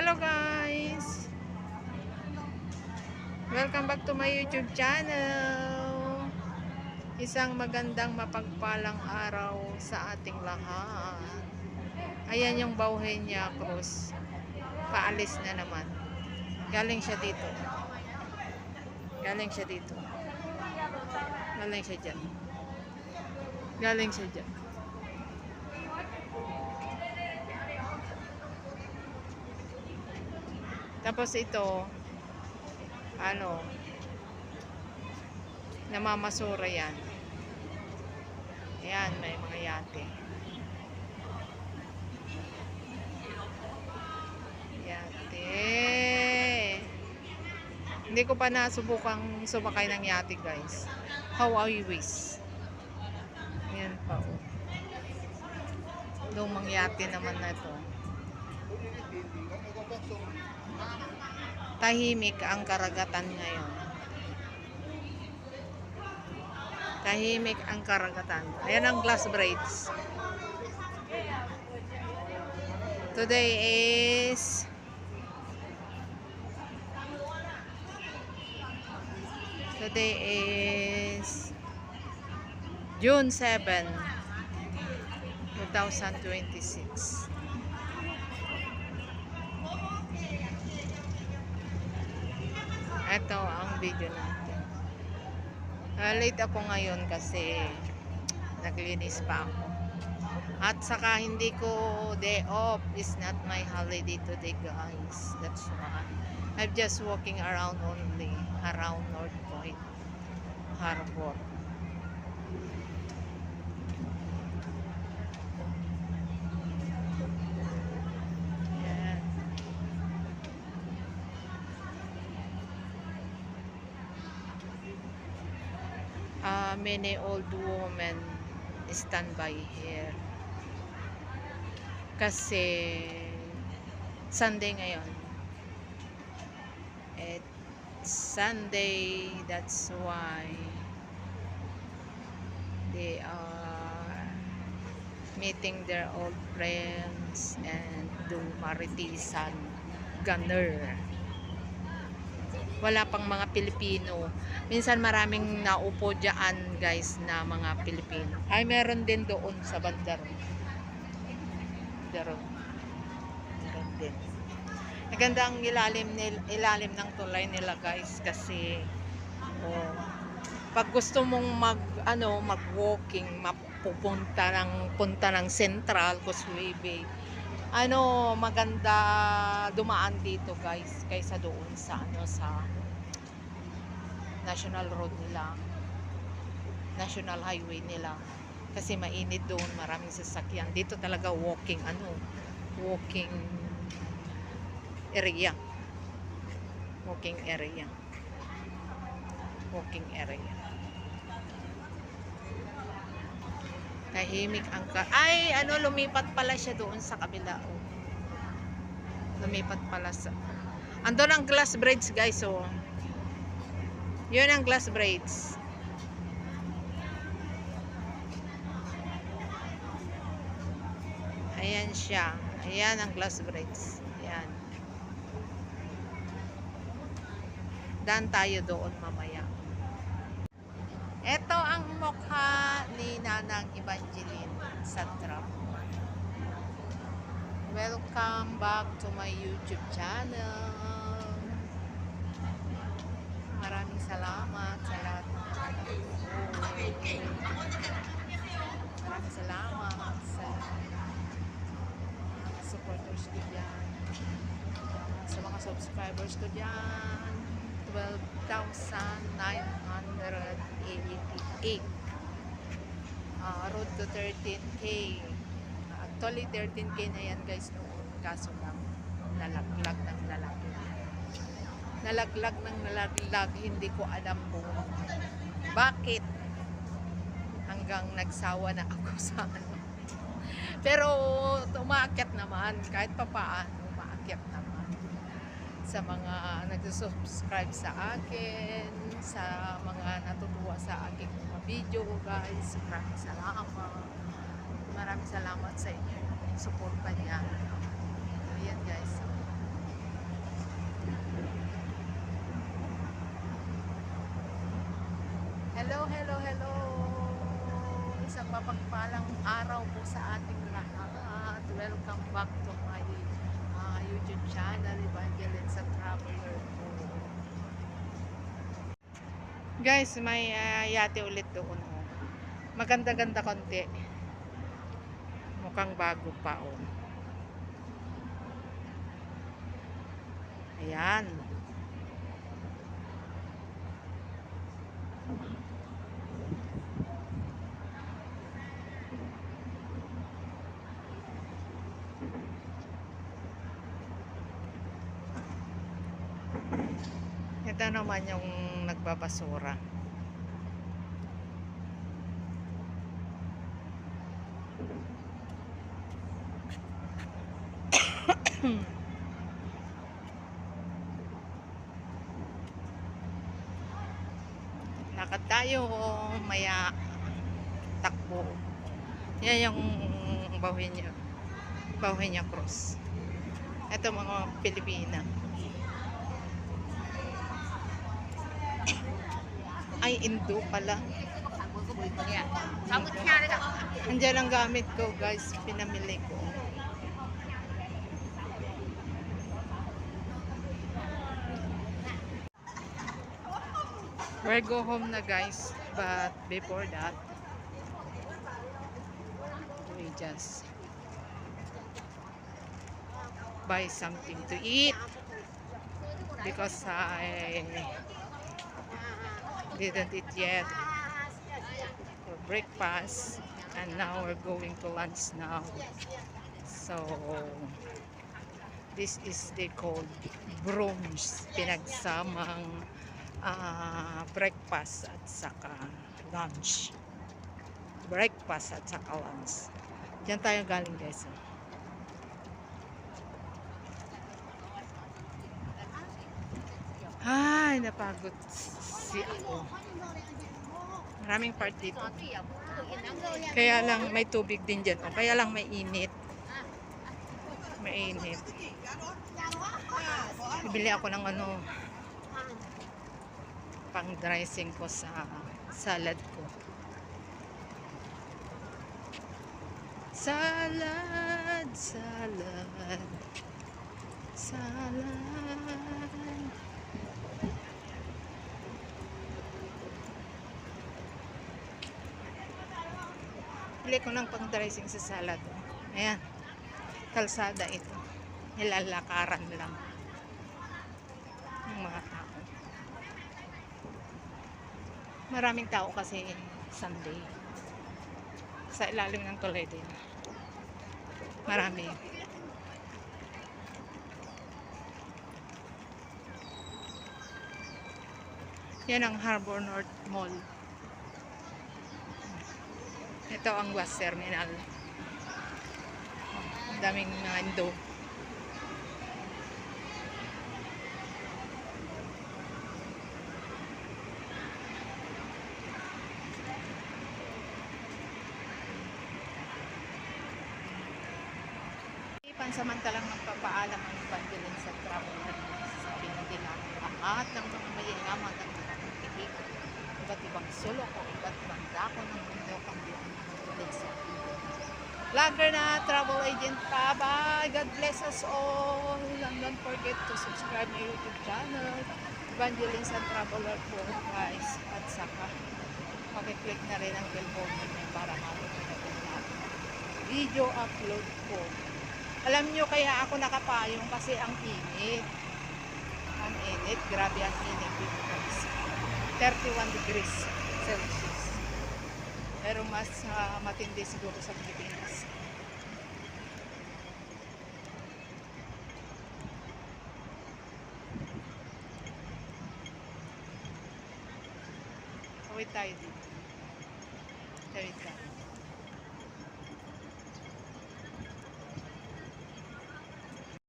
Hello guys! Welcome back to my YouTube channel. Isang magandang mapagpalang araw sa ating lahat. Ayan yung Bauhenia Cruz. Paalis na naman. Galing siya dito. Galing siya dito. Galing siya dyan. Galing siya dyan. Tapos ito, namamasura yan. Ayan, may mga yate. Yate. Hindi ko pa nasubukang sumakay ng yate, guys. How I wish. Ayan pa, oh. Lumang yate naman na ito. Tahimik ang karagatan ngayon. Tahimik ang karagatan. Ayan ang glass braids. Today is June 7, 2026. Ito ang video natin. Late ako ngayon kasi naglinis pa ako. At saka hindi ko day off. It's not my holiday today, guys. That's why I'm just walking around only. Around North Point Harbor. Many old women stand by here kasi Sunday ngayon. It's Sunday, that's why they are meeting their old friends and do maritisan gunner. Wala pang mga Pilipino. Minsan maraming naupo dyan, guys, na mga Pilipino. Ay, meron din doon sa bandar. Meron din. Maganda ang ilalim ng tulay nila, guys, kasi pag gusto mong mag-walking, punta ng Central Causeway Bay, maganda dumaan dito, guys, kaysa doon sa sa National Road nila, National Highway nila, kasi mainit doon, maraming sasakyan. Dito talaga walking area. Tahimik ang lumipat pala siya doon sa kabila. Lumipat pala sa andun ang glass braids, guys. Yun ang glass braids. Ayan siya. Ayan ang glass braids. Ayan. Dan tayo doon mamaya. Ito ang mukha ni Nanang Evangeline Santrap. Welcome back to my YouTube channel. Maraming salamat sa lahat ng maraming salamat sa supporters ko dyan, sa mga subscribers ko dyan. 12,988. Road to 13K. Actually 13K na yan, guys, noon. Kaso lang nalaglag ng nalaglag. Hindi ko alam kung bakit, hanggang nagsawa na ako sa pero umaakyat naman kahit papaano. Umaakyat naman sa mga nag-subscribe sa akin, sa mga natutuwa sa aking mga video, guys. Maraming salamat sa inyo, suporta niya. Ayan, guys, Hello, hello, hello. Isang mapagpalang araw po sa ating lahat. Welcome back to my YouTube channel, Evangeline sa Traveler po. Guys, may yate ulit doon. Oh. Maganda-ganda konti. Mukhang bago pa. Oh. Ayan. Ito naman yung nagbabasura. Lakad tayo, maya takbo. Yan yung Bauhenya Cross. Ito mga Pilipina. Ay, Indo pala. Andiyan ang gamit ko, guys. Pinamili ko. We're go home na, guys. But before that, we just buy something to eat because I didn't eat yet for breakfast, and now we're going to lunch now. So this is they called brunch, pinagsamang breakfast at saka lunch. Breakfast at saka lunch. Diyan tayo galing, guys. Ay, napagod si ako. Maraming part dito. Kaya lang may tubig din dyan. O, kaya lang may init. May init. Bibili ako ng pang dressing ko sa salad ko. Salad, salad, salad. Bili ko ng pang dressing sa salad. Ayan. Kalsada ito. Nilalakaran lang ng mga tao. Maraming tao kasi Sunday. Sa ilalim ng tulay din. Marami. Yan ang Harbor North Mall. Ito ang bus terminal. Ang daming mga Indo. Pansamantalang magpapaalam ang Evangeline sa Traveler. Sabi na din natin lahat ng mga mayayaman at nakakatitig. Iba't ibang sulok o iba't ibang dako ng mundo ang buong sa vlogger na travel agent pa. Bye! God bless us all. And don't forget to subscribe my YouTube channel, Evangeline sa Traveler po, guys. At saka pakiclick na rin ang bell button para matutunan natin video upload ko. Alam nyo kaya ako nakapayong kasi ang init. Ang init. Grabe ang init dito, guys. 31 degrees Celsius. Pero mas matindi siguro sa Pilipinas. Tawid tayo dito. Tawid tayo.